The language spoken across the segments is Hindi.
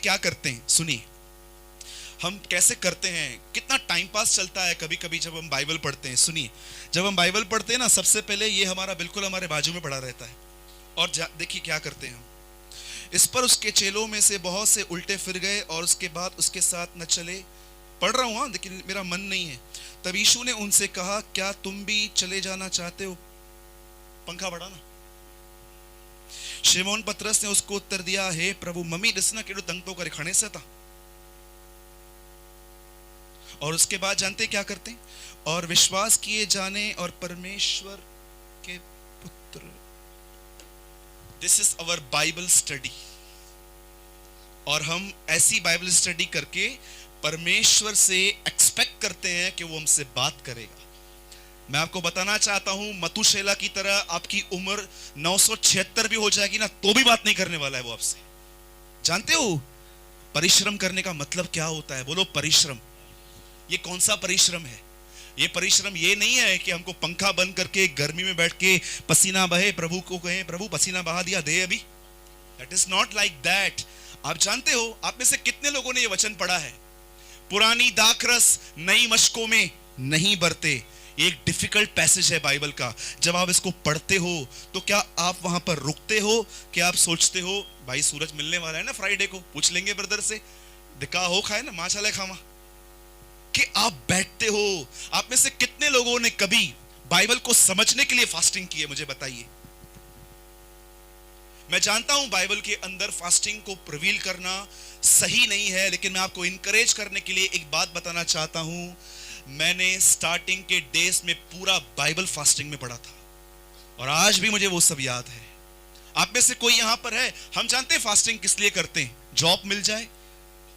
क्या करते हैं, सुनिए हम कैसे करते हैं, कितना टाइम पास चलता है कभी कभी जब हम बाइबल पढ़ते हैं। सुनिए, जब हम बाइबल पढ़ते हैं ना, सबसे पहले ये हमारा बिल्कुल हमारे बाजू में पड़ा रहता है, और देखिए क्या करते हैं हम। इस पर उसके चेलों में से बहुत से उल्टे फिर गए और उसके बाद उसके साथ न चले। पढ़ रहा हूं हाँ, लेकिन मेरा मन नहीं है। तब यीशु ने उनसे कहा, क्या तुम भी चले जाना चाहते हो? पंखा बढ़ाना। शिमोन पतरस ने उसको उत्तर दिया, हे प्रभु, मम्मी दसना केड़ो तंग तो करे खड़े से था। और उसके बाद जानते क्या करते हैं, और विश्वास किए जाने और परमेश्वर के पुत्र। This is our Bible study, और हम ऐसी बाइबल स्टडी करके परमेश्वर से एक्सपेक्ट करते हैं कि वो हमसे बात करेगा। मैं आपको बताना चाहता हूं, मतुशेला की तरह आपकी उम्र 976 भी हो जाएगी ना, तो भी बात नहीं करने वाला है वो आपसे। जानते हो परिश्रम करने का मतलब क्या होता है? बोलो परिश्रम। ये कौन सा परिश्रम है? ये परिश्रम ये नहीं है कि हमको पंखा बंद करके गर्मी में बैठ के पसीना बहे, प्रभु को कहें, प्रभु पसीना बहा दिया दे अभी। That is not like that. आप जानते हो, आप में से कितने लोगों ने ये वचन पढ़ा है, पुरानी दाखरस नई मशकों में नहीं बरते। ये एक डिफिकल्ट पैसेज है बाइबल का। जब आप इसको पढ़ते हो तो क्या आप वहां पर रुकते हो कि आप सोचते हो भाई सूरज मिलने वाला है ना फ्राइडे को, पूछ लेंगे ब्रदर से, दिखा हो खाए ना मां चले खामा, कि आप बैठते हो? आप में से कितने लोगों ने कभी बाइबल को समझने के लिए फास्टिंग की है? मुझे बताइए। मैं जानता हूं बाइबल के अंदर फास्टिंग को प्रिवील करना सही नहीं है, लेकिन मैं आपको इंकरेज करने के लिए एक बात बताना चाहता हूं। मैंने स्टार्टिंग के डेज में पूरा बाइबल फास्टिंग में पढ़ा था, और आज भी मुझे वो सब याद है। आप में से कोई यहां पर है, हम जानते हैं फास्टिंग किस लिए करते हैं, जॉब मिल जाए,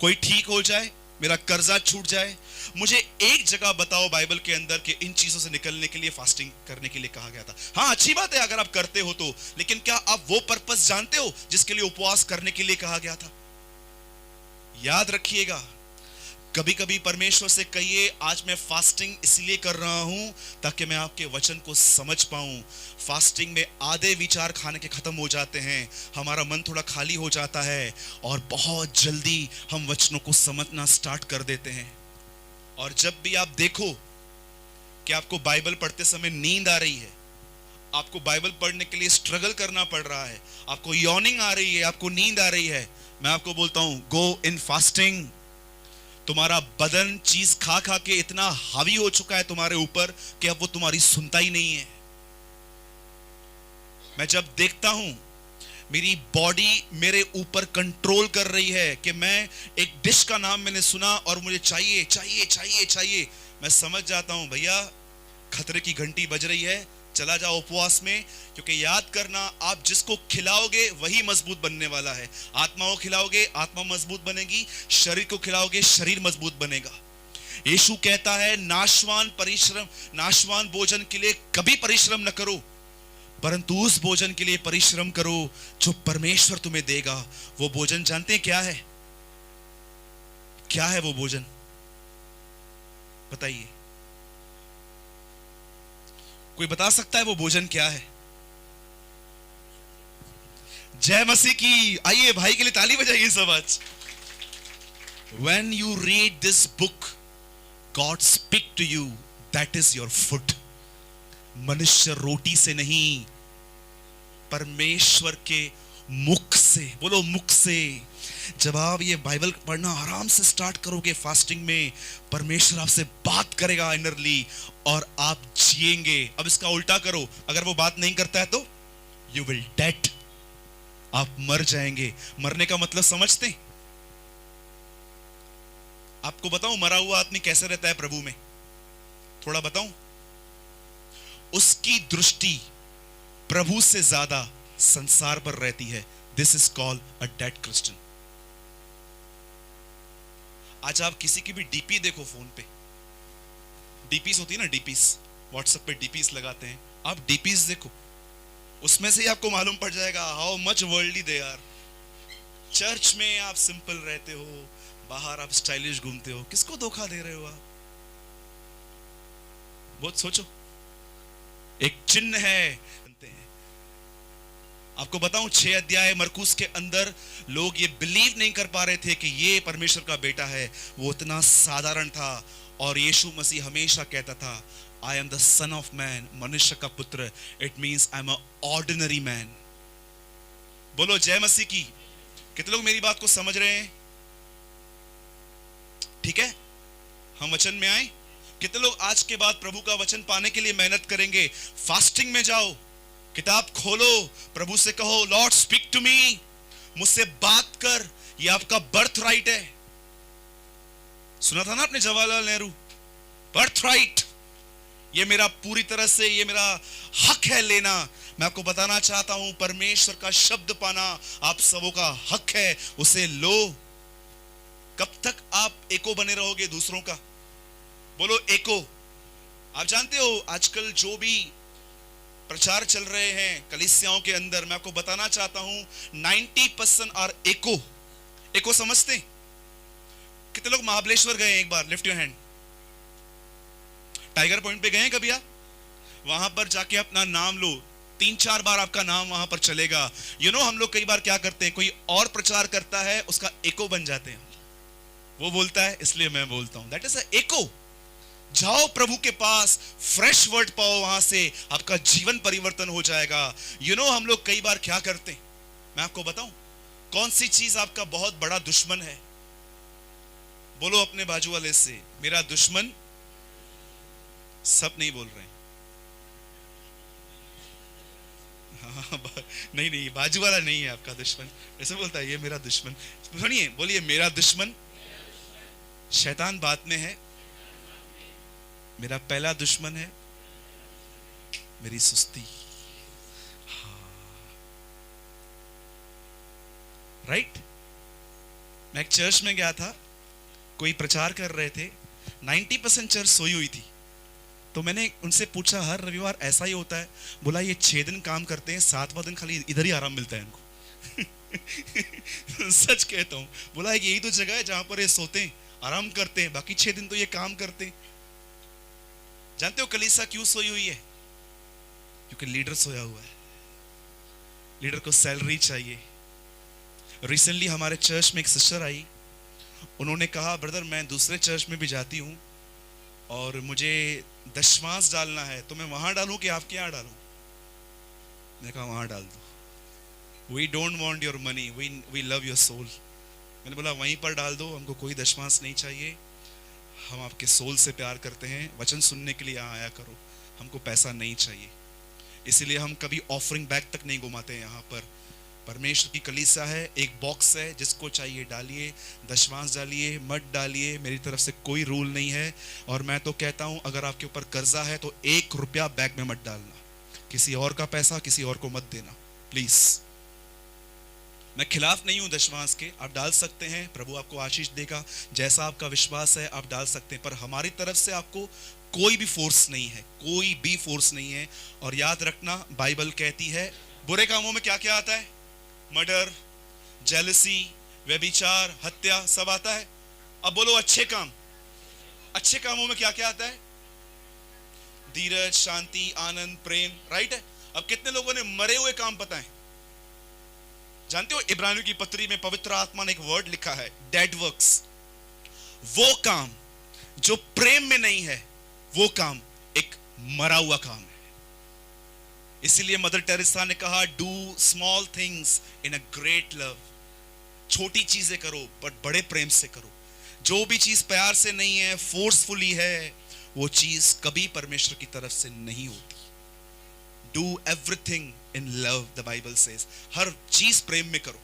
कोई ठीक हो जाए, मेरा कर्जा छूट जाए। मुझे एक जगह बताओ बाइबल के अंदर कि इन चीजों से निकलने के लिए फास्टिंग करने के लिए कहा गया था। हाँ, अच्छी बात है अगर आप करते हो तो, लेकिन क्या आप वो पर्पस जानते हो जिसके लिए उपवास करने के लिए कहा गया था? याद रखिएगा, कभी कभी परमेश्वर से कहिए, आज मैं फास्टिंग इसलिए कर रहा हूं ताकि मैं आपके वचन को समझ पाऊं। फास्टिंग में आधे विचार खाने के खत्म हो जाते हैं, हमारा मन थोड़ा खाली हो जाता है, और बहुत जल्दी हम वचनों को समझना स्टार्ट कर देते हैं। और जब भी आप देखो कि आपको बाइबल पढ़ते समय नींद आ रही है, आपको बाइबल पढ़ने के लिए स्ट्रगल करना पड़ रहा है, आपको यॉर्निंग आ रही है, आपको नींद आ रही है, मैं आपको बोलता हूं, गो इन फास्टिंग। तुम्हारा बदन चीज खा खा के इतना हावी हो चुका है तुम्हारे ऊपर कि अब वो तुम्हारी सुनता ही नहीं है। मैं जब देखता हूं मेरी बॉडी मेरे ऊपर कंट्रोल कर रही है कि मैं, एक डिश का नाम मैंने सुना और मुझे चाहिए चाहिए चाहिए चाहिए, मैं समझ जाता हूं भैया खतरे की घंटी बज रही है, चला जाओ उपवास में। क्योंकि याद करना, आप जिसको खिलाओगे वही मजबूत बनने वाला है। आत्मा को खिलाओगे, आत्मा मजबूत बनेगी, शरीर को खिलाओगे, शरीर मजबूत बनेगा। यीशु कहता है, नाशवान भोजन के लिए कभी परिश्रम न करो, परंतु उस भोजन के लिए परिश्रम करो जो परमेश्वर तुम्हें देगा। वो भोजन जानते हैं क्या है? क्या है वो भोजन? बताइए, कोई बता सकता है वो भोजन क्या है? जय मसीह की। आइए भाई के लिए ताली बजाइए सब आज। When you read this book, God speak to you, that is your food. मनुष्य रोटी से नहीं, परमेश्वर के मुख से, बोलो मुख से। जब आप ये बाइबल पढ़ना आराम से स्टार्ट करोगे फास्टिंग में, परमेश्वर आपसे बात करेगा इनरली, और आप जिएंगे। अब इसका उल्टा करो, अगर वो बात नहीं करता है तो यू विल डेड, आप मर जाएंगे। मरने का मतलब समझते हैं? आपको बताऊं मरा हुआ आदमी कैसे रहता है प्रभु में? थोड़ा बताऊं। उसकी दृष्टि प्रभु से ज्यादा संसार पर रहती है। This is called a dead Christian. आज आप किसी की भी डीपी देखो फोन पे, डीपीस होती है ना, डीपीस, व्हाट्सएप पे डीपीस लगाते हैं, आप डीपीस देखो, उसमें से ही आपको मालूम पड़ जाएगा how much worldly they are. Church में आप सिंपल रहते हो, बाहर आप स्टाइलिश घूमते हो, किसको धोखा दे रहे हो आप? बहुत सोचो। एक चिन्ह है, आपको बताऊं 6 अध्याय मरकुस के अंदर लोग ये बिलीव नहीं कर पा रहे थे कि ये परमेश्वर का बेटा है। वो इतना साधारण था और यीशु मसीह हमेशा कहता था I am the son of man, मनुष्य का पुत्र। It means I am a ordinary man. बोलो जय मसीह की। कितने लोग मेरी बात को समझ रहे हैं? ठीक है, हम वचन में आए। कितने लोग आज के बाद प्रभु का वचन पाने के लिए मेहनत करेंगे? फास्टिंग में जाओ, किताब खोलो, प्रभु से कहो लॉर्ड स्पीक टू मी, मुझसे बात कर। ये आपका बर्थ राइट है। सुना था ना आपने जवाहरलाल नेहरू, बर्थ राइट। ये मेरा पूरी तरह से ये मेरा हक है लेना। मैं आपको बताना चाहता हूं परमेश्वर का शब्द पाना आप सबों का हक है, उसे लो। कब तक आप एको बने रहोगे दूसरों का? बोलो एको। आप जानते हो आजकल जो भी प्रचार चल रहे हैं कलीसियाओं के अंदर, मैं आपको बताना चाहता हूं 90% आर एको। एको समझते? कितने लोग महाबलेश्वर गए? एक बार lift your hand. Tiger point पे गए कभी आप? वहां पर जाके अपना नाम लो, 3-4 बार आपका नाम वहां पर चलेगा। हम लोग कई बार क्या करते हैं, कोई और प्रचार करता है उसका एको बन जाते हैं। वो बोलता है इसलिए मैं बोलता हूं, दैट इज अ एको। जाओ प्रभु के पास, फ्रेश वर्ड पाओ, वहां से आपका जीवन परिवर्तन हो जाएगा। हम लोग कई बार क्या करते हैं, मैं आपको बताऊं कौन सी चीज आपका बहुत बड़ा दुश्मन है। बोलो अपने बाजू वाले से, मेरा दुश्मन। सब नहीं बोल रहे हैं। हाँ, नहीं, बाजू वाला नहीं है आपका दुश्मन। ऐसे बोलता है ये मेरा दुश्मन। सुनिए, बोलिए मेरा दुश्मन शैतान बात में है। मेरा पहला दुश्मन है मेरी सुस्ती। राइट। मैं एक चर्च में गया था, कोई प्रचार कर रहे थे, 90% चर्च सोई हुई थी। तो मैंने उनसे पूछा हर रविवार ऐसा ही होता है? बोला ये 6 दिन काम करते हैं, 7वां दिन खाली इधर ही आराम मिलता है इनको। सच कहता हूं। बोला यही तो जगह है जहां पर ये सोते हैं, आराम करते हैं, बाकी 6 दिन तो ये काम करते हैं। जानते हो कलीसिया क्यों सोई हुई है? क्योंकि लीडर सोया हुआ है। लीडर को सैलरी चाहिए। रिसेंटली हमारे चर्च में एक सिस्टर आई, उन्होंने कहा ब्रदर मैं दूसरे चर्च में भी जाती हूँ और मुझे दशमांश डालना है, तो मैं वहां डालूं कि आपके यहाँ डालूं? मैंने कहा वहां डाल दो। We don't want your money, we love your soul. मैंने बोला वहीं पर डाल दो, हमको कोई दशमांश नहीं चाहिए, हम आपके सोल से प्यार करते हैं, वचन सुनने के लिए यहाँ आया करो, हमको पैसा नहीं चाहिए। इसीलिए हम कभी ऑफरिंग बैग तक नहीं घुमाते हैं। यहाँ पर परमेश्वर की कलीसिया है, एक बॉक्स है, जिसको चाहिए डालिए, दशमांश डालिए, मत डालिए, मेरी तरफ से कोई रूल नहीं है। और मैं तो कहता हूं अगर आपके ऊपर कर्जा है तो 1 रुपया बैग में मत डालना, किसी और का पैसा किसी और को मत देना प्लीज। मैं खिलाफ नहीं हूं दशमांश के, आप डाल सकते हैं, प्रभु आपको आशीष देगा, जैसा आपका विश्वास है आप डाल सकते हैं, पर हमारी तरफ से आपको कोई भी फोर्स नहीं है, कोई भी फोर्स नहीं है। और याद रखना बाइबल कहती है बुरे कामों में क्या क्या आता है? मर्डर, जेलसी, व्यभिचार, हत्या, सब आता है। अब बोलो अच्छे काम। अच्छे कामों में क्या क्या आता है? धीरज, शांति, आनंद, प्रेम। राइट है। अब कितने लोगों ने मरे हुए काम पता है? जानते हो इब्रानियों की पत्री में पवित्र आत्मा ने एक वर्ड लिखा है, डेड वर्क्स। वो काम जो प्रेम में नहीं है, वो काम एक मरा हुआ काम है। इसीलिए मदर टेरेसा ने कहा do small things in a great love. छोटी चीजें करो बट बड़े प्रेम से करो। जो भी चीज प्यार से नहीं है, फोर्सफुली है, वो चीज कभी परमेश्वर की तरफ से नहीं होती। Do everything in love, the Bible says. हर चीज प्रेम में करो।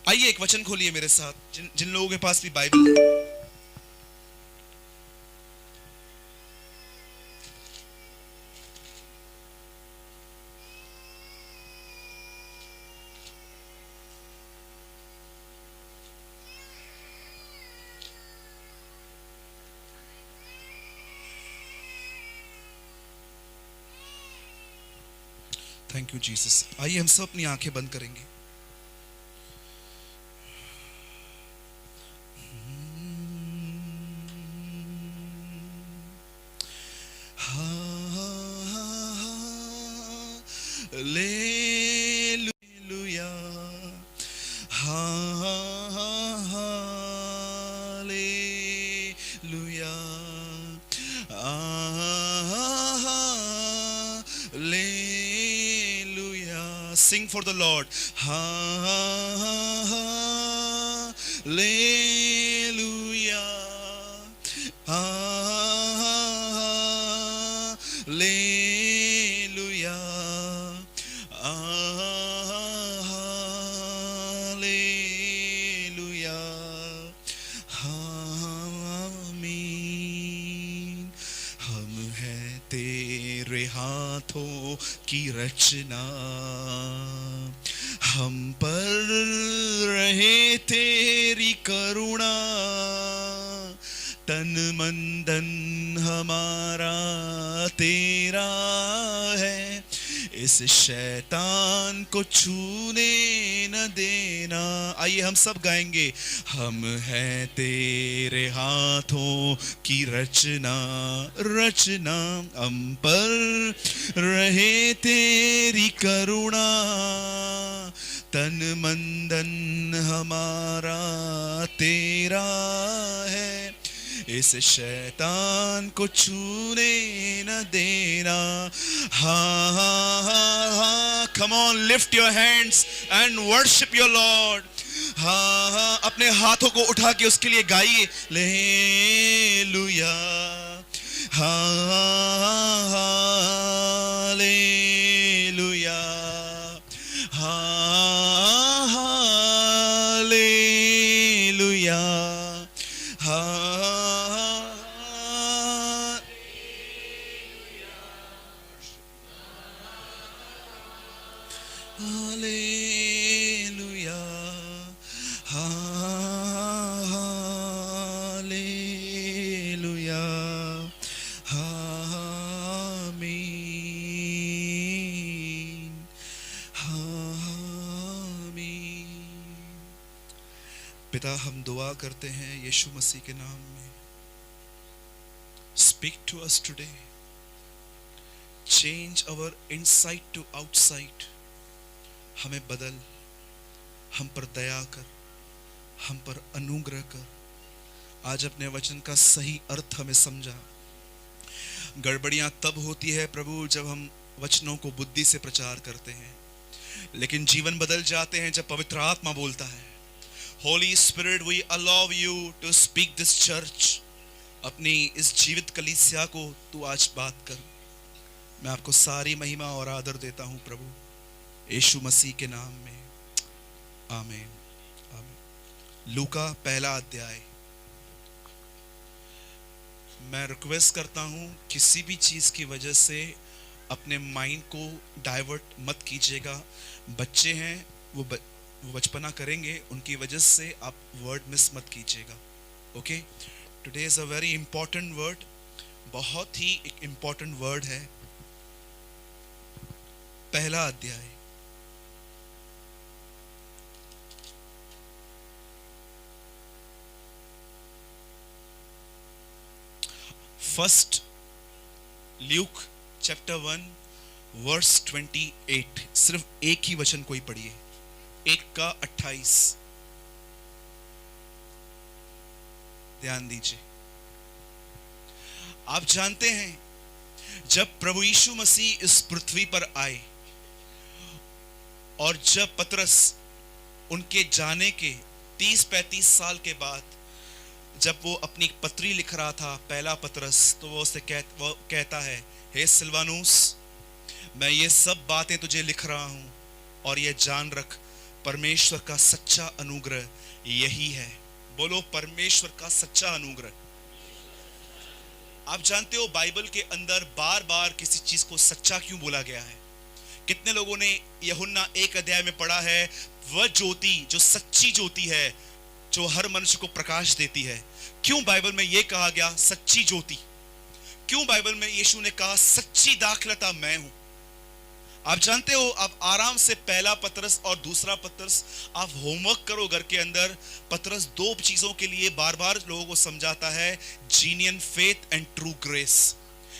आइए एक वचन खोलिए मेरे साथ, जिन लोगों के पास भी बाइबल है। Thank you Jesus. आइए हम सब अपनी आंखें बंद करेंगे। Hallelujah, sing for the Lord. Hallelujah. Hallelujah. Hallelujah. आमीन। हम हैं तेरे हाथों की रचना, हम पर रहे तेरी करुणा, तन मन धन हमारा तेरा है, इस शैतान को छूने न देना। आइए हम सब गाएंगे। हम हैं तेरे हाथों की रचना, रचना, हम पर रहे तेरी करुणा, तन मन धन हमारा तेरा है, इस शैतान को छूने न देना। हाँ हाँ हाँ हाँ, come on, lift your hands and worship your Lord. हाँ हाँ, अपने हाथों को उठा के उसके लिए गाइए। Hallelujah, hallelujah, hallelujah, hallelujah, hallelujah, आमीन, आमीन। पिता, हम दुआ करते हैं यीशु मसीह के नाम में। Speak to us today, change our inside to outside. हमें बदल, हम पर दया कर, हम पर अनुग्रह कर। आज अपने वचन का सही अर्थ हमें समझा। गड़बड़ियां तब होती है प्रभु जब हम वचनों को बुद्धि से प्रचार करते हैं, लेकिन जीवन बदल जाते हैं जब पवित्र आत्मा बोलता है। Holy spirit, we allow you to speak this church. अपनी इस जीवित कलीसिया को तू आज बात कर। मैं आपको सारी महिमा और आदर देता हूं प्रभु, यीशु मसीह के नाम में, आमीन, आमीन। लूका पहला अध्याय। मैं रिक्वेस्ट करता हूं, किसी भी चीज की वजह से अपने माइंड को डाइवर्ट मत कीजिएगा। बच्चे हैं, वो बचपना करेंगे, उनकी वजह से आप वर्ड मिस मत कीजिएगा। Okay, today is a very important word, बहुत ही एक इंपॉर्टेंट वर्ड है। पहला अध्याय, फर्स्ट ल्यूक चैप्टर 1 वर्स 28। सिर्फ एक ही वचन कोई पढ़िए, 1 का 28। ध्यान दीजिए। आप जानते हैं, जब प्रभु यीशु मसीह इस पृथ्वी पर आए और जब पतरस उनके जाने के 30-35 साल के बाद जब वो अपनी पत्री लिख रहा था, पहला पतरस, तो वो कहता है, हे सिलवानुस, मैं ये सब बातें तुझे लिख रहा हूं और ये जान रख, परमेश्वर का सच्चा अनुग्रह यही है। बोलो, परमेश्वर का सच्चा अनुग्रह। आप जानते हो बाइबल के अंदर बार बार किसी चीज को सच्चा क्यों बोला गया है? कितने लोगों ने यूहन्ना 1 अध्याय में पढ़ा है, वह ज्योति जो सच्ची ज्योति है, जो हर मनुष्य को प्रकाश देती है। क्यों बाइबल में यह कहा गया सच्ची ज्योति? क्यों बाइबल में यीशु ने कहा सच्ची दाखलता मैं हूं? आप जानते हो, आप आराम से पहला पतरस और दूसरा पतरस आप होमवर्क करो घर के अंदर। पतरस 2 चीजों के लिए बार बार लोगों को समझाता है, जीनियन फेथ एंड ट्रू ग्रेस।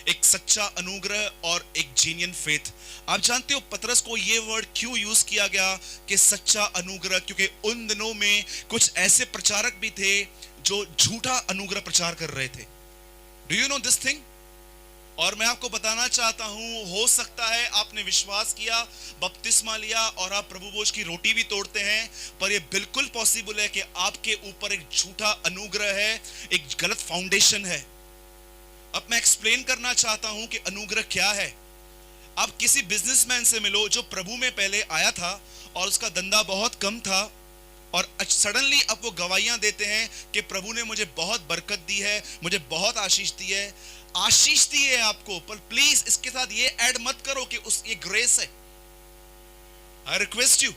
एक सच्चा अनुग्रह और एक जीनियन फेथ। आप जानते हो पतरस को यह वर्ड क्यों यूज किया गया कि सच्चा अनुग्रह? क्योंकि उन दिनों में कुछ ऐसे प्रचारक भी थे जो झूठा अनुग्रह प्रचार कर रहे थे। Do you know this thing? और मैं आपको बताना चाहता हूं, हो सकता है आपने विश्वास किया, बपतिस्मा लिया और आप प्रभु भोज की रोटी भी तोड़ते हैं, पर यह बिल्कुल पॉसिबल है कि आपके ऊपर एक झूठा अनुग्रह है, एक गलत फाउंडेशन है। अब मैं एक्सप्लेन करना चाहता हूं कि अनुग्रह क्या है। आप किसी बिजनेसमैन से मिलो जो प्रभु में पहले आया था और उसका धंधा बहुत कम था, और सडनली अब वो गवाहियां देते हैं कि प्रभु ने मुझे बहुत बरकत दी है, मुझे बहुत आशीष दी है। आशीष दी है आपको, पर प्लीज इसके साथ ये ऐड मत करो कि ये ग्रेस है। आई रिक्वेस्ट यू,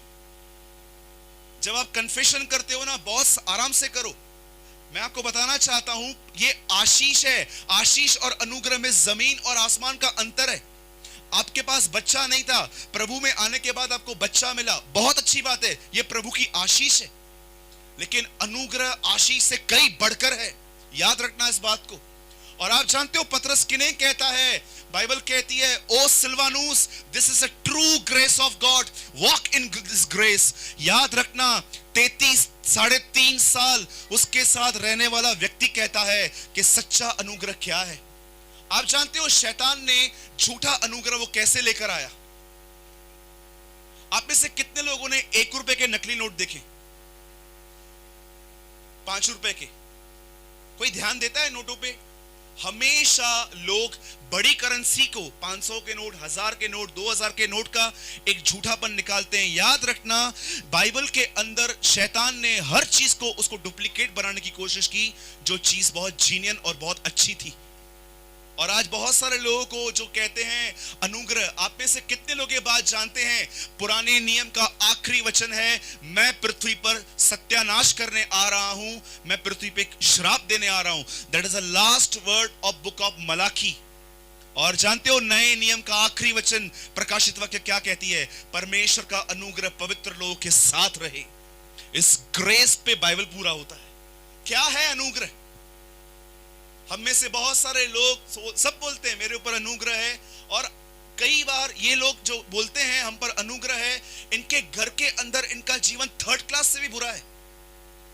जब आप कन्फेशन करते हो ना, बहुत आराम से करो। मैं आपको बताना चाहता हूं, ये आशीष है। आशीष और अनुग्रह में जमीन और आसमान का अंतर है। आपके पास बच्चा नहीं था, प्रभु में आने के बाद आपको बच्चा मिला, बहुत अच्छी बात है, यह प्रभु की आशीष है। लेकिन अनुग्रह आशीष से कई बढ़कर है, याद रखना इस बात को। और आप जानते हो पतरस किन्हें कहता है? बाइबल कहती है, O Silvanus, this is a true grace of God, walk in this grace. याद रखना, 33 साल उसके साथ रहने वाला व्यक्ति कहता है कि सच्चा अनुग्रह क्या है। आप जानते हो शैतान ने झूठा अनुग्रह वो कैसे लेकर आया? आप में से कितने लोगों ने 1 रुपए के नकली नोट देखे? 5 रुपए के? कोई ध्यान देता है नोटों पे? हमेशा लोग बड़ी करेंसी को, 500 के नोट, 1000 के नोट, 2000 के नोट का एक झूठापन निकालते हैं। याद रखना, बाइबल के अंदर शैतान ने हर चीज को उसको डुप्लीकेट बनाने की कोशिश की, जो चीज बहुत जीनियन और बहुत अच्छी थी। और आज बहुत सारे लोगों को जो कहते हैं अनुग्रह, आप में से कितने लोग ये बात जानते हैं? पुराने नियम का आखिरी वचन है, मैं पृथ्वी पर सत्यानाश करने आ रहा हूं, मैं पृथ्वी पे श्राप देने आ रहा हूं। That is the last word of book of Malachi. और जानते हो नए नियम का आखिरी वचन प्रकाशित वाक्य क्या कहती है? परमेश्वर का अनुग्रह पवित्र लोगों के साथ रहे। इस ग्रेस पे बाइबल पूरा होता है। क्या है अनुग्रह? हम में से बहुत सारे लोग सब बोलते हैं मेरे ऊपर अनुग्रह है, और कई बार ये लोग जो बोलते हैं हम पर अनुग्रह है, इनके घर के अंदर इनका जीवन 3rd क्लास से भी बुरा है।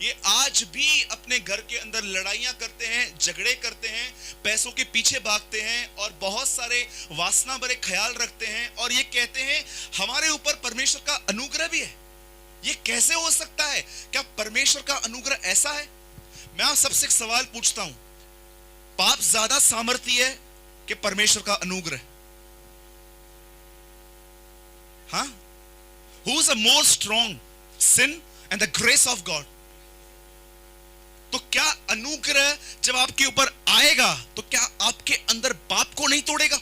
ये आज भी अपने घर के अंदर लड़ाइयां करते हैं, झगड़े करते हैं, पैसों के पीछे भागते हैं और बहुत सारे वासना भरे ख्याल रखते हैं, और ये कहते हैं हमारे ऊपर परमेश्वर का अनुग्रह भी है। ये कैसे हो सकता है? क्या परमेश्वर का अनुग्रह ऐसा है? मैं आप सबसे एक सवाल पूछता हूं, पाप ज्यादा सामर्थ्य है कि परमेश्वर का अनुग्रह? हाँ? Who is a more strong, sin and the grace of God? तो क्या अनुग्रह जब आपके ऊपर आएगा तो क्या आपके अंदर पाप को नहीं तोड़ेगा?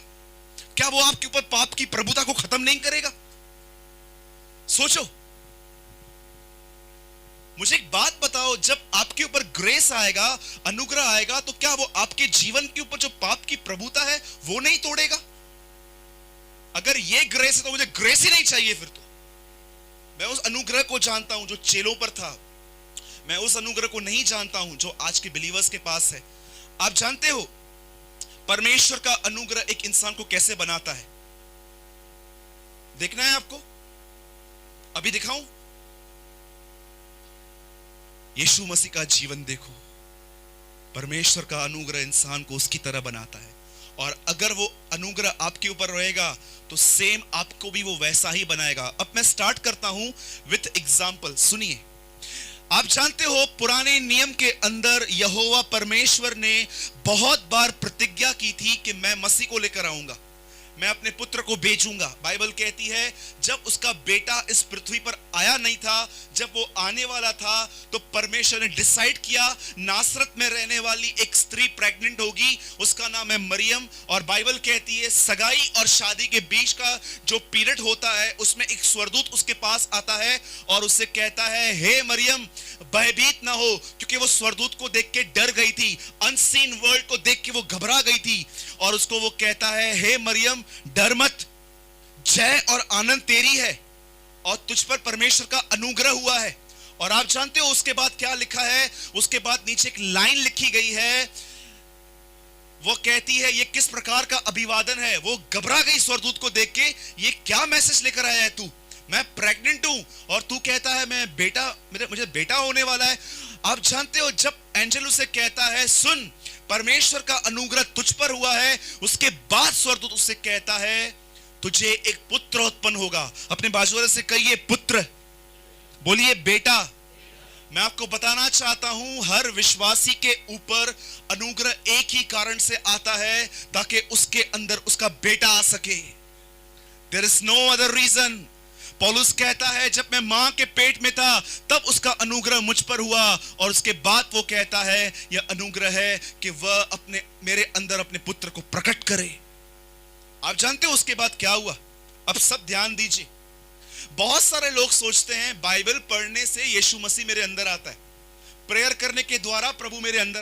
क्या वो आपके ऊपर पाप की प्रभुता को खत्म नहीं करेगा? सोचो, मुझे एक बात बताओ, जब आपके ऊपर ग्रेस आएगा, अनुग्रह आएगा, तो क्या वो आपके जीवन के ऊपर जो पाप की प्रभुता है वो नहीं तोड़ेगा? अगर ये ग्रेस है तो मुझे ग्रेस ही नहीं चाहिए। फिर तो मैं उस अनुग्रह को जानता हूं जो चेलों पर था, मैं उस अनुग्रह को नहीं जानता हूं जो आज के बिलीवर्स के पास है। आप जानते हो परमेश्वर का अनुग्रह एक इंसान को कैसे बनाता है? देखना है आपको? अभी दिखाऊं? यीशु मसीह का जीवन देखो। परमेश्वर का अनुग्रह इंसान को उसकी तरह बनाता है, और अगर वो अनुग्रह आपके ऊपर रहेगा तो सेम आपको भी वो वैसा ही बनाएगा। अब मैं स्टार्ट करता हूं विथ एग्जाम्पल, सुनिए। आप जानते हो पुराने नियम के अंदर यहोवा परमेश्वर ने बहुत बार प्रतिज्ञा की थी कि मैं मसीह को लेकर आऊंगा, मैं अपने पुत्र को भेजूंगा। बाइबल कहती है जब उसका बेटा इस पृथ्वी पर आया नहीं था, जब वो आने वाला था, तो परमेश्वर ने डिसाइड किया नासरत में रहने वाली एक स्त्री प्रेग्नेंट होगी, उसका नाम है मरियम। और बाइबल कहती है सगाई और शादी के बीच का जो पीरियड होता है उसमें एक स्वर्गदूत उसके पास आता है और उससे कहता है, हे मरियम भयभीत ना हो, क्योंकि वो स्वर्गदूत को देख के डर गई थी, अनसीन वर्ल्ड को देख के वो घबरा गई थी। और उसको वो कहता है, हे मरियम डर मत, जय और आनंद तेरी है और तुझ पर परमेश्वर का अनुग्रह हुआ है। और आप जानते हो उसके बाद क्या लिखा है? उसके बाद नीचे एक लाइन लिखी गई है, वो कहती है ये किस प्रकार का अभिवादन है। वो घबरा गई स्वर्गदूत को देख के, ये क्या मैसेज लेकर आया है तू? मैं प्रेग्नेंट हूं और तू कहता है मैं बेटा, मुझे बेटा होने वाला है। आप जानते हो जब एंजेल उसे कहता है सुन परमेश्वर का अनुग्रह तुझ पर हुआ है, उसके बाद स्वर्गदूत उससे कहता है तुझे एक पुत्र उत्पन्न होगा। अपने बाजू वाले से कहिए पुत्र, बोलिए बेटा। मैं आपको बताना चाहता हूं हर विश्वासी के ऊपर अनुग्रह एक ही कारण से आता है, ताकि उसके अंदर उसका बेटा आ सके। There is no other reason. पौलुस कहता है जब मैं मां के पेट में था तब उसका अनुग्रह मुझ पर हुआ, और उसके बाद वो कहता है यह अनुग्रह है कि वह अपने मेरे अंदर अपने पुत्र को प्रकट करे। आप जानते हो उसके बाद क्या हुआ? अब सब ध्यान दीजिए। बहुत सारे लोग सोचते हैं बाइबल पढ़ने से यीशु मसीह मेरे अंदर आता है, प्रेयर करने के द्वारा प्रभु मेरे अंदर